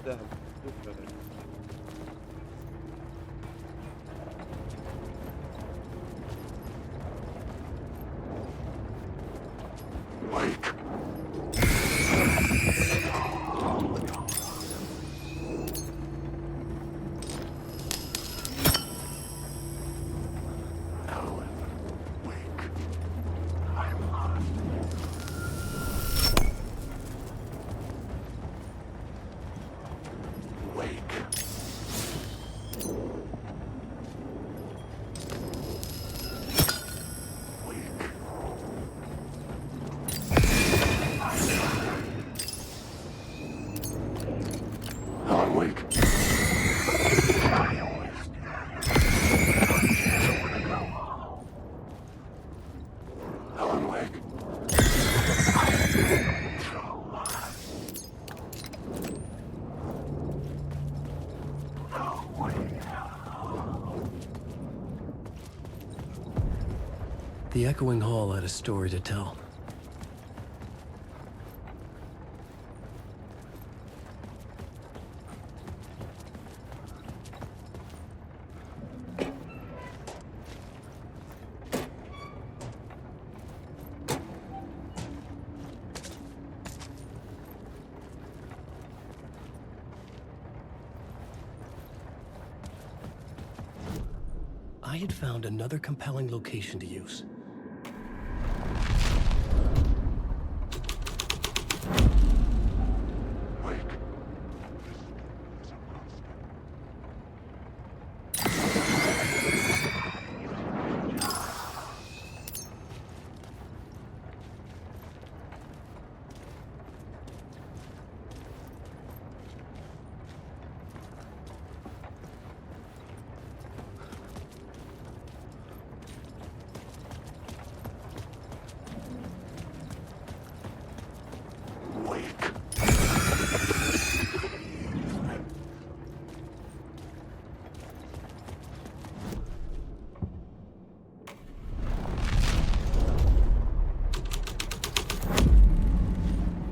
ذهب شوف The echoing hall had a story to tell. I had found another compelling location to use.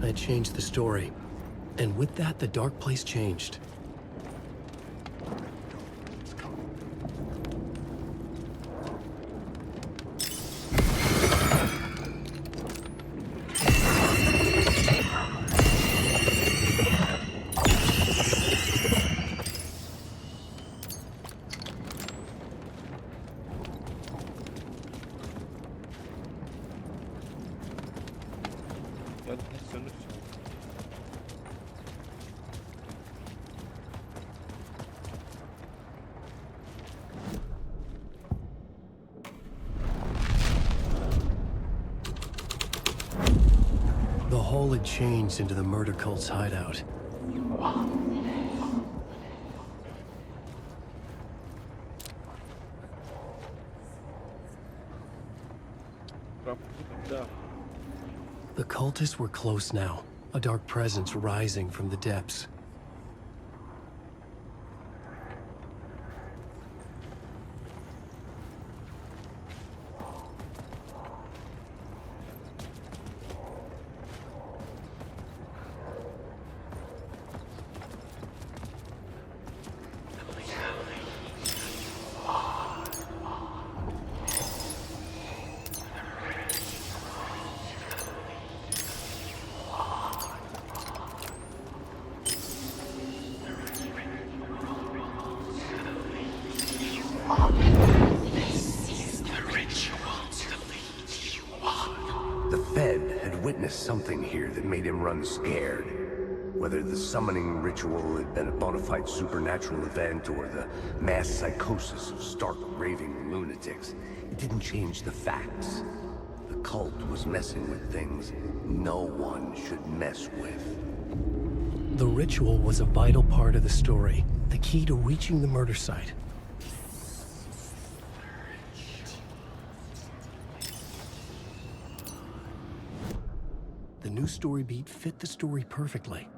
I changed the story, and with that, the dark place changed. The hole had changed into the murder cult's hideout. The cultists were close now, a dark presence rising from the depths. Something here that made him run scared. Whether the summoning ritual had been a bona fide supernatural event or the mass psychosis of stark raving lunatics, it didn't change the facts. The cult was messing with things no one should mess with. The ritual was a vital part of the story, the key to reaching the murder site. The new story beat fit the story perfectly.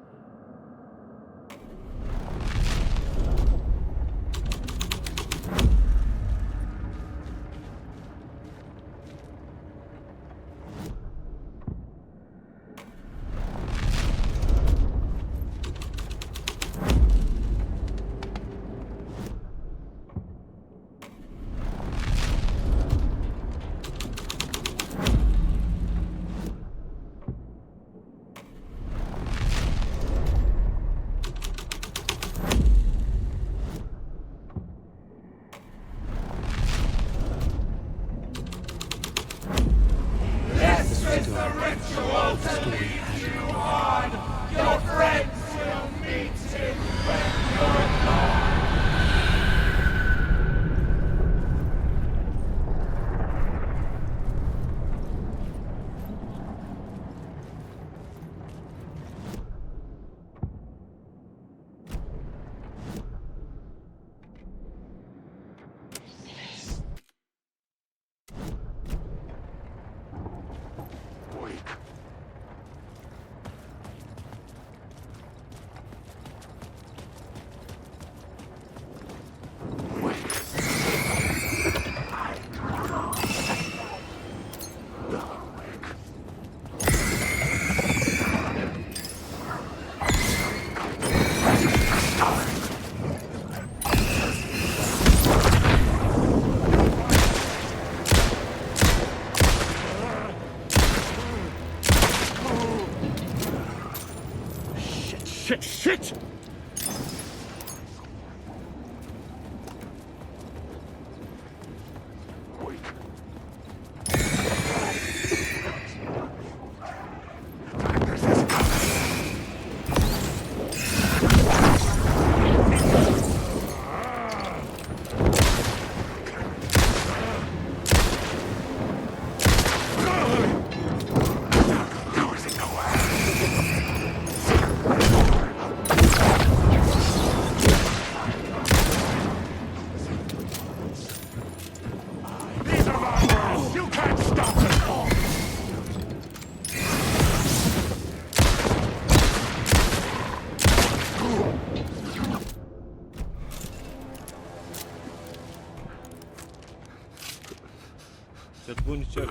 تركبون içeri.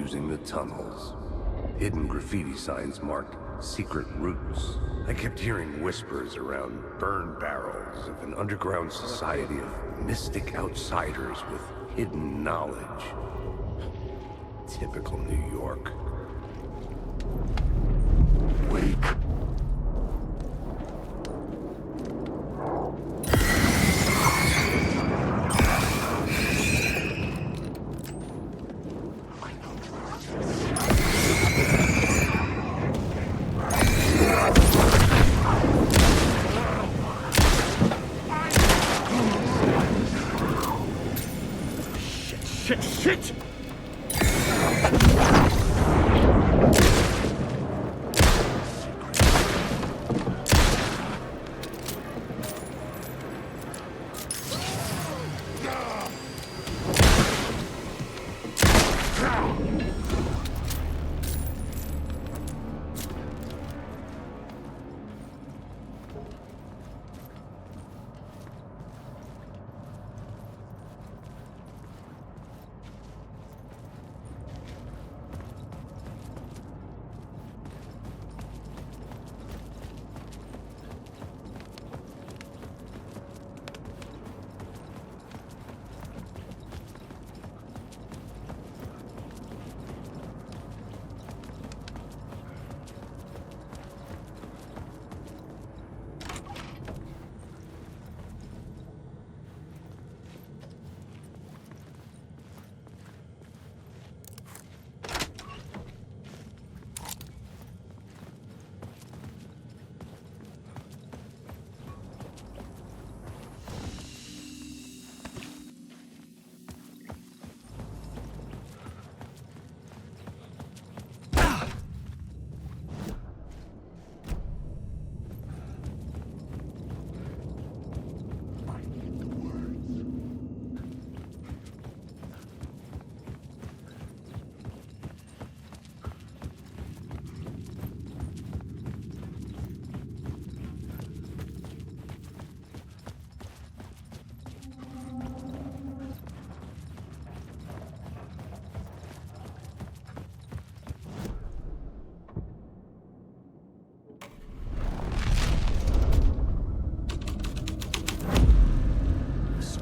Using the tunnels. Hidden graffiti signs marked secret routes. I kept hearing whispers around burn barrels of an underground society of mystic outsiders with hidden knowledge. Typical New York. Wake. Shit!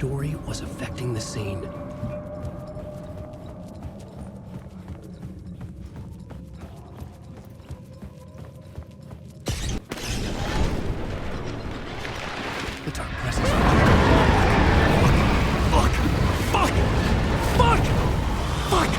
story was affecting the scene. The dark presence. Fuck! Fuck! Fuck! Fuck!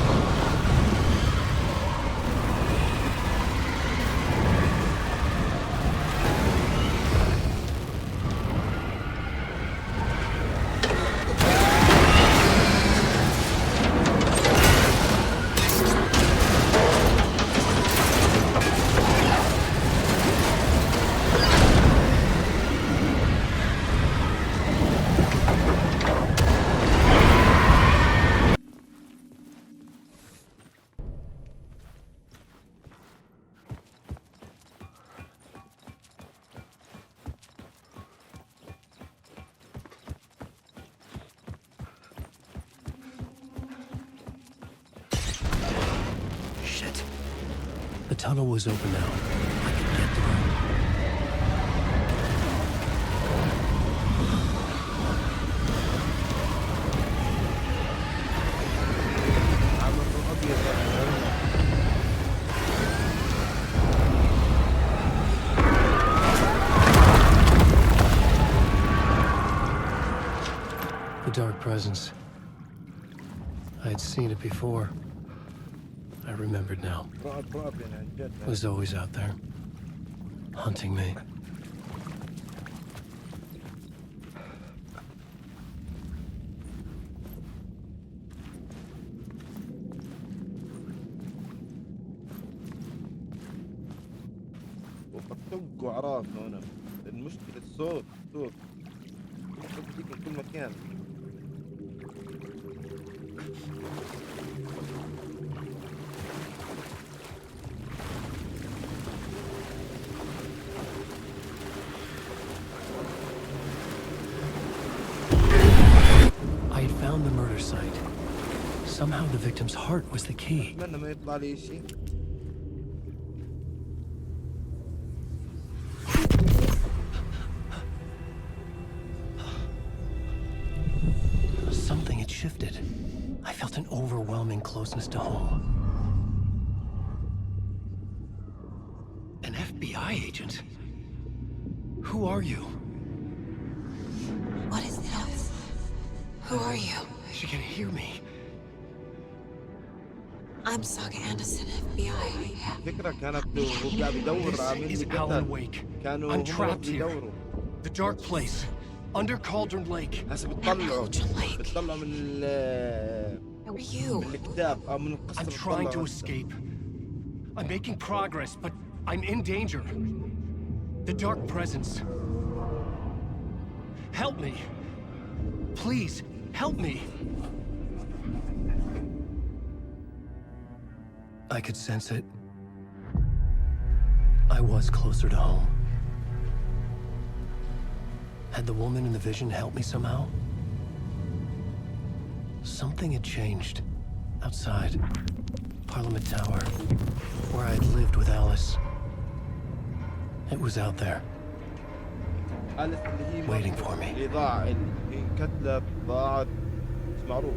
The tunnel was open now. I could get through. The dark presence. I had seen it before. I remembered now. It was always out there, hunting me. وقد طقوا عراس هنا. المشكلة الصوت من كل مكان. Found the murder site. Somehow the victim's heart was the key. أتمنى ما يطلع لي شيء. Something had shifted. I felt an overwhelming closeness to home. An FBI agent? Who are you? What is this? Who are you? She can hear me. I'm Saga Anderson, FBI. الفكرة كانت هو قاعد يدور عامل This is اللي Alan قتل. Wake. كانوا I'm هم trapped here. بيدوروا. The dark place. Under Cauldron Lake. هسه بتطلعوا Lake. بتطلعوا من Who are you? من الكتاب أو من القصة. I'm trying to بتطلعوا. escape. I'm making progress, but I'm in danger. The dark presence. Help me. Please, help me. I could sense it. I was closer to home. Had the woman in the vision helped me somehow? Something had changed. Outside. Parliament Tower. Where I had lived with Alice. It was out there. أليس اللي هي Waiting for me. اللي ضاع اللي انكتلت ضاعت مش معروف.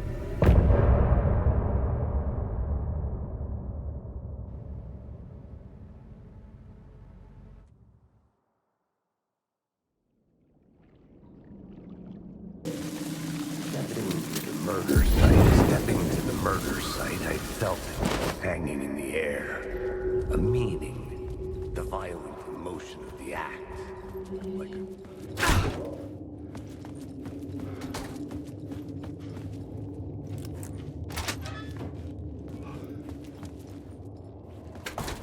Stepping to the murder site, I felt it hanging in the air. A meaning. The violent emotion of the act. Like a...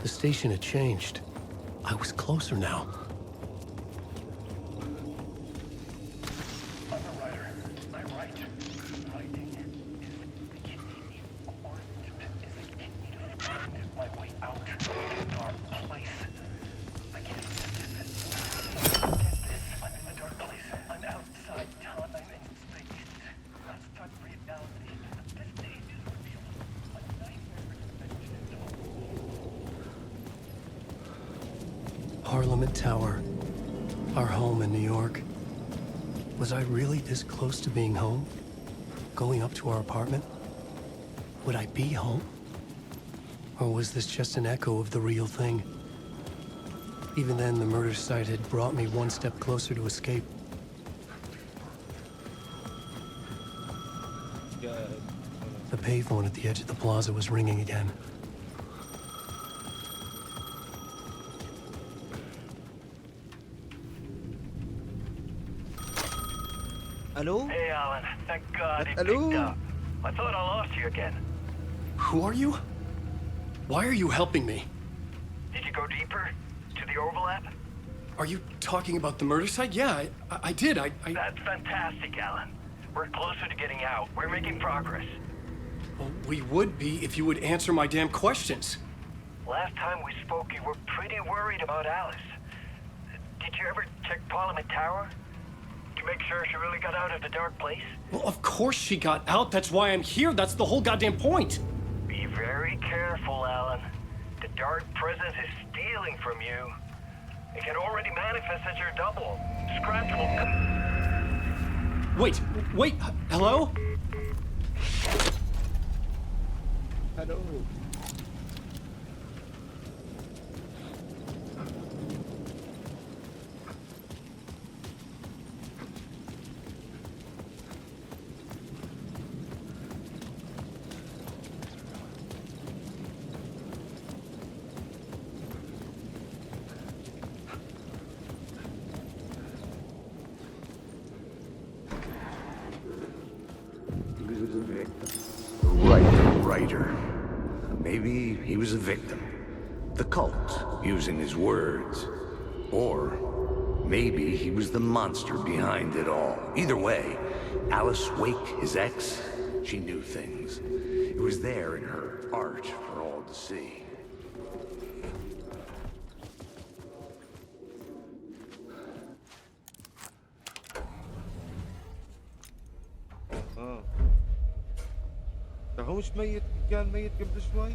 The station had changed. I was closer now. Parliament Tower, our home in New York. Was I really this close to being home? Going up to our apartment? Would I be home? Or was this just an echo of the real thing? Even then, the murder site had brought me one step closer to escape. The payphone at the edge of the plaza was ringing again. Hello? Hey, Alan. Thank God it Hello? picked up. I thought I lost you again. Who are you? Why are you helping me? Did you go deeper? To the overlap? Are you talking about the murder site? Yeah, I did. That's fantastic, Alan. We're closer to getting out. We're making progress. Well, we would be if you would answer my damn questions. Last time we spoke, you were pretty worried about Alice. Did you ever check Parliament Tower? To make sure she really got out of the dark place? Well, of course she got out. That's why I'm here. That's the whole goddamn point. Be very careful, Alan. The dark presence is stealing from you. It can already manifest as your double. Scratch will come. Wait, hello? Hello. Writer. Maybe he was a victim. The cult, using his words. Or maybe he was the monster behind it all. Either way, Alice Wake, his ex, she knew things. It was there in her art for all to see. ده هو مش ميت كان ميت قبل شوي؟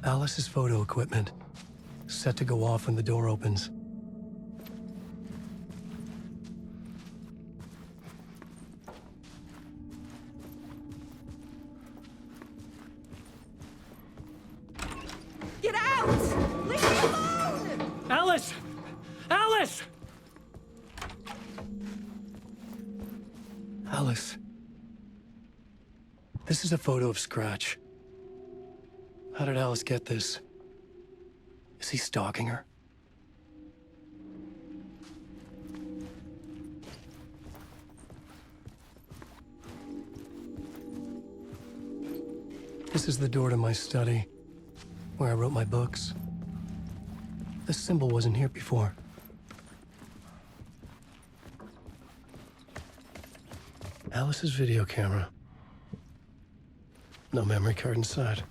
Alice's photo equipment, set to go off when the door opens. Get out! Leave me alone! Alice! Alice! Alice. This is a photo of Scratch. How did Alice get this? Is he stalking her? This is the door to my study, where I wrote my books. This symbol wasn't here before. Alice's video camera. No memory card inside.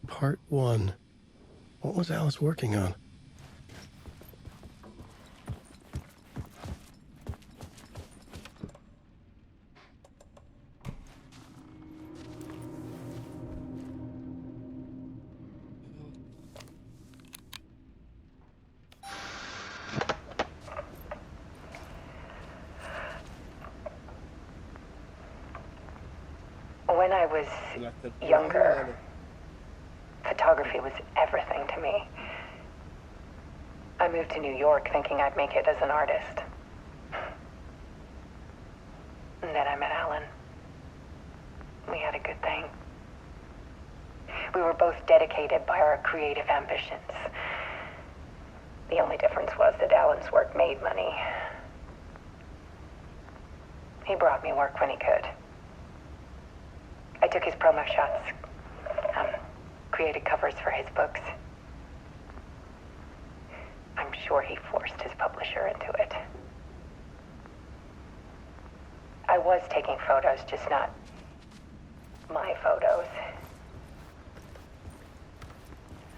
Part 1. What was Alice working on? When I was younger, photography was everything to me. I moved to New York thinking I'd make it as an artist. And then I met Alan. We had a good thing. We were both dedicated by our creative ambitions. The only difference was that Alan's work made money. He brought me work when he could. I took his promo shots, created covers for his books. sure he forced his publisher into it. I was taking photos, just not my photos.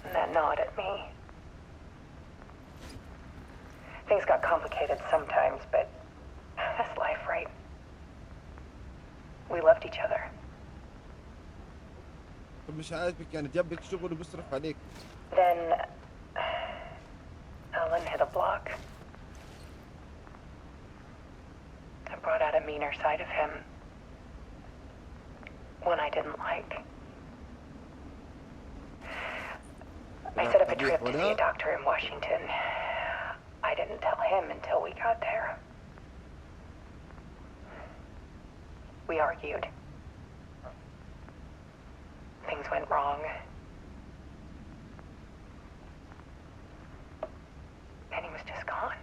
And that gnawed at me. Things got complicated sometimes, but that's life, right? We loved each other. طب مش عاجبك يعني جنبك شغل وبيصرف عليك. Then Alan hit a block. I brought out a meaner side of him. One I didn't like. I set up a trip to see a doctor in Washington. I didn't tell him until we got there. We argued. Things went wrong. And he was just gone.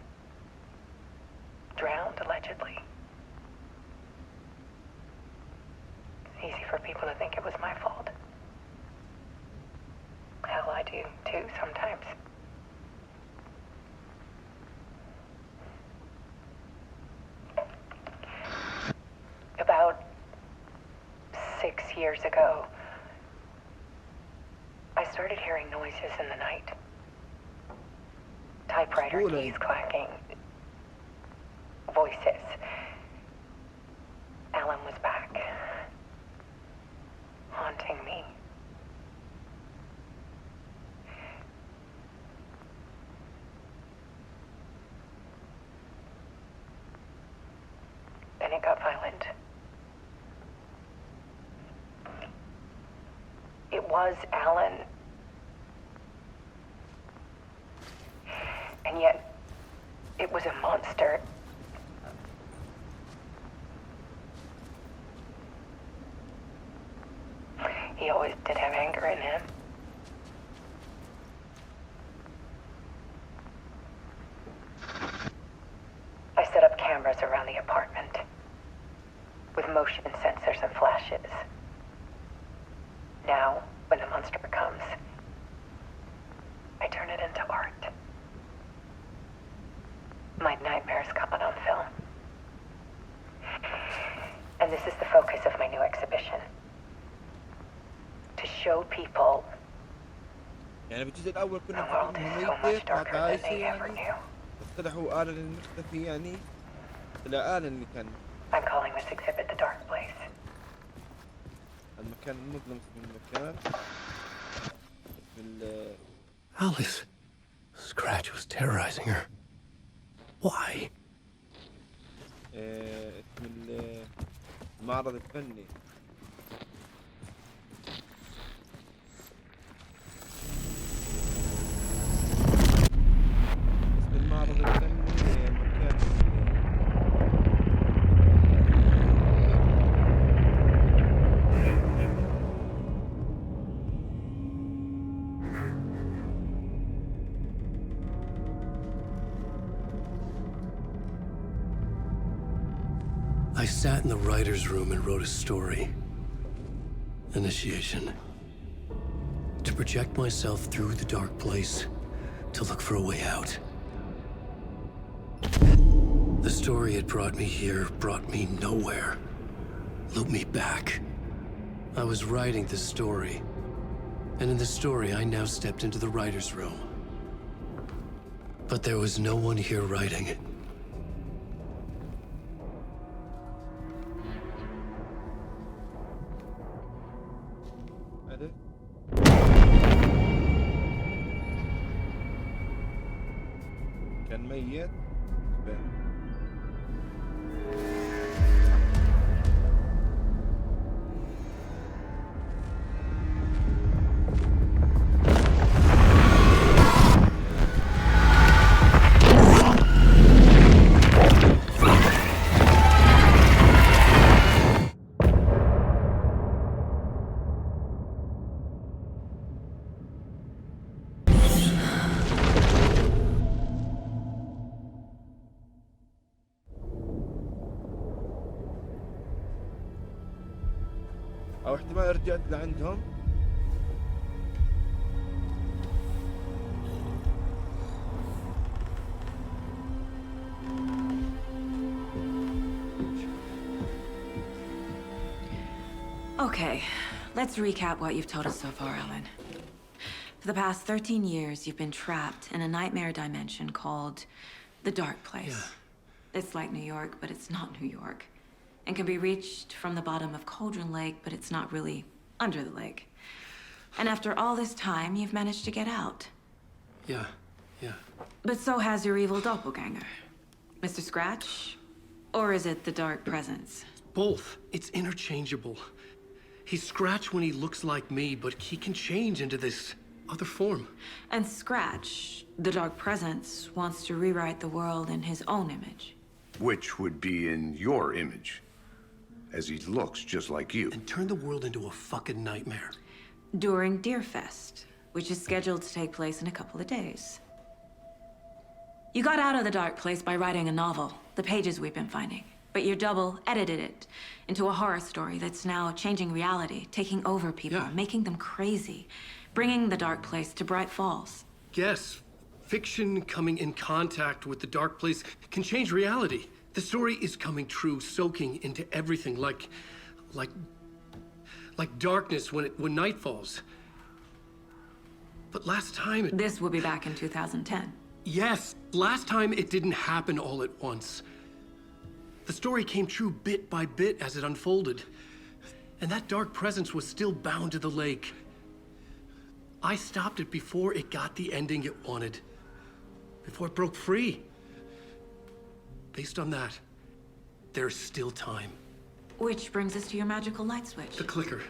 Drowned, allegedly. It's easy for people to think it was my fault. Hell, I do too sometimes. About 6 years ago, I started hearing noises in the night. Typewriter keys clacking. Voices. Alan was back. Haunting me. Then it got violent. It was Alan. And yet, it was a monster. He always did have anger in him. I set up cameras around the apartment with motion sensors and flashes. Now, when the monster comes, I turn it into art. My nightmares caught on film. And this is the focus of my new exhibition. To show people يعني بالجزء الأول the كنا world is so much darker than they ever knew. اقترحوا آلن المختفي يعني طلع آلن اللي كان I'm calling this exhibit The Dark Place. المكان المظلم اسم المكان اسم Alice. Scratch was terrorizing her. Why? اسم المعرض الفني. اسم المعرض الفني مكان I sat in the writer's room and wrote a story. Initiation. To project myself through the dark place, to look for a way out. The story had brought me here, brought me nowhere. Looped me back. I was writing the story. And in the story, I now stepped into the writer's room. But there was no one here writing it. هذا كان ميت او احتمال رجعت لعندهم. Okay, let's recap what you've told us so far, Alan. For the past 13 years, you've been trapped in a nightmare dimension called the Dark Place. Yeah. It's like New York, but it's not New York. And can be reached from the bottom of Cauldron Lake, but it's not really under the lake. And after all this time, you've managed to get out. Yeah. But so has your evil doppelganger. Mr. Scratch? Or is it the Dark Presence? Both. It's interchangeable. He's Scratch when he looks like me, but he can change into this other form. And Scratch, the Dark Presence, wants to rewrite the world in his own image. Which would be in your image, as he looks just like you. And turn the world into a fucking nightmare. During Deerfest, which is scheduled to take place in a couple of days. You got out of the Dark Place by writing a novel, the pages we've been finding. But your double edited it into a horror story that's now changing reality, taking over people, Yeah. making them crazy, bringing the Dark Place to Bright Falls. Yes, fiction coming in contact with the Dark Place can change reality. The story is coming true, soaking into everything like darkness when night falls. But last time This will be back in 2010. Yes, last time it didn't happen all at once. The story came true bit by bit as it unfolded. And that dark presence was still bound to the lake. I stopped it before it got the ending it wanted. Before it broke free. Based on that, there's still time. Which brings us to your magical light switch. The clicker.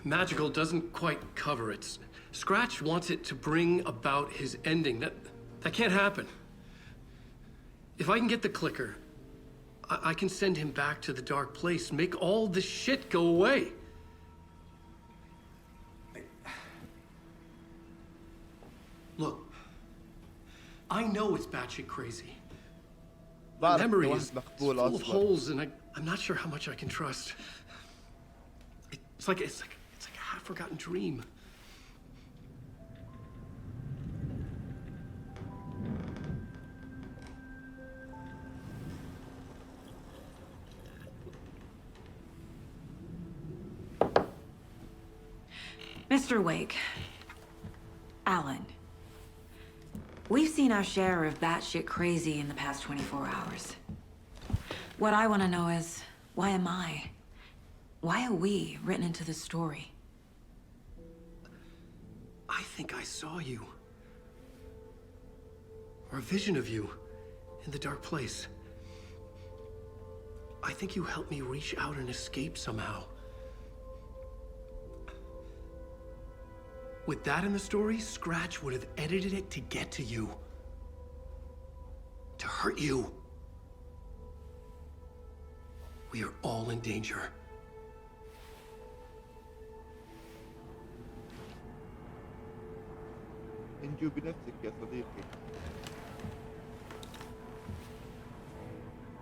Magical doesn't quite cover it. Scratch wants it to bring about his ending. That can't happen. If I can get the clicker, I can send him back to the Dark Place, make all this shit go away. Look, I know it's batshit crazy. My بعرف memory إنه is واحد full مقبول of أصلاً. holes, and I'm not sure how much I can trust. It's like a half-forgotten dream. Mr. Wake, Alan, we've seen our share of batshit crazy in the past 24 hours. What I want to know is, why am I? Why are we written into the story? I think I saw you. Or a vision of you in the Dark Place. I think you helped me reach out and escape somehow. With that in the story, Scratch would have edited it to get to you. To hurt you. We are all in danger. انجو بنفسك يا صديقي.